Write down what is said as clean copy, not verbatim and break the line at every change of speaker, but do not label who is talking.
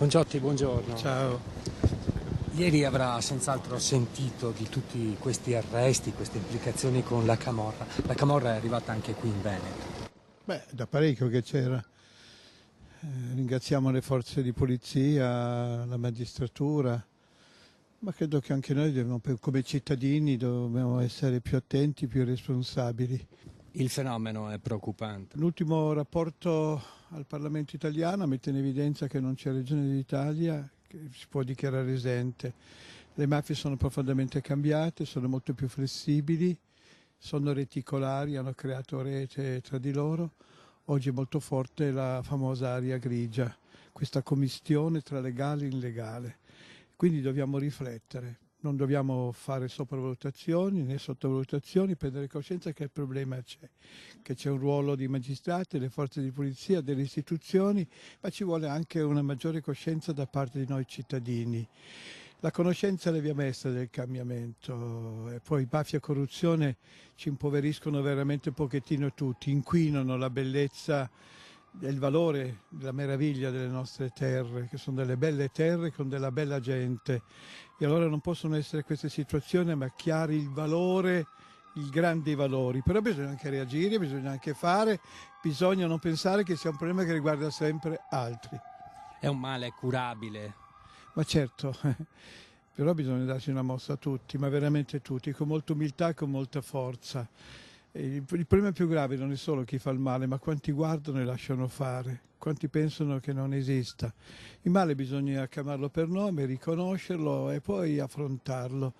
Buongiotti, buongiorno.
Ciao.
Ieri avrà senz'altro sentito di tutti questi arresti, queste implicazioni con la Camorra. La Camorra è arrivata anche qui in Veneto.
Beh, da parecchio che c'era. Ringraziamo le forze di polizia, la magistratura, ma credo che anche noi come cittadini dobbiamo essere più attenti, più responsabili.
Il fenomeno è preoccupante.
L'ultimo rapporto al Parlamento italiano mette in evidenza che non c'è regione d'Italia che si può dichiarare esente. Le mafie sono profondamente cambiate, sono molto più flessibili, sono reticolari, hanno creato rete tra di loro. Oggi è molto forte la famosa area grigia, questa commistione tra legale e illegale. Quindi dobbiamo riflettere, non dobbiamo fare sopravvalutazioni né sottovalutazioni, prendere coscienza che il problema c'è, che c'è un ruolo di magistrati, delle forze di polizia, delle istituzioni, ma ci vuole anche una maggiore coscienza da parte di noi cittadini. La conoscenza è la via maestra del cambiamento e poi mafia e corruzione ci impoveriscono veramente un pochettino tutti, inquinano la bellezza e il valore, la meraviglia delle nostre terre, che sono delle belle terre con della bella gente. E allora non possono essere queste situazioni, ma chiari il valore, i grandi valori. Però bisogna anche reagire, bisogna anche fare, bisogna non pensare che sia un problema che riguarda sempre altri.
È un male curabile.
Ma certo, però bisogna darsi una mossa a tutti, ma veramente tutti, con molta umiltà e con molta forza. E il problema più grave non è solo chi fa il male, ma quanti guardano e lasciano fare, quanti pensano che non esista. Il male bisogna chiamarlo per nome, riconoscerlo e poi affrontarlo.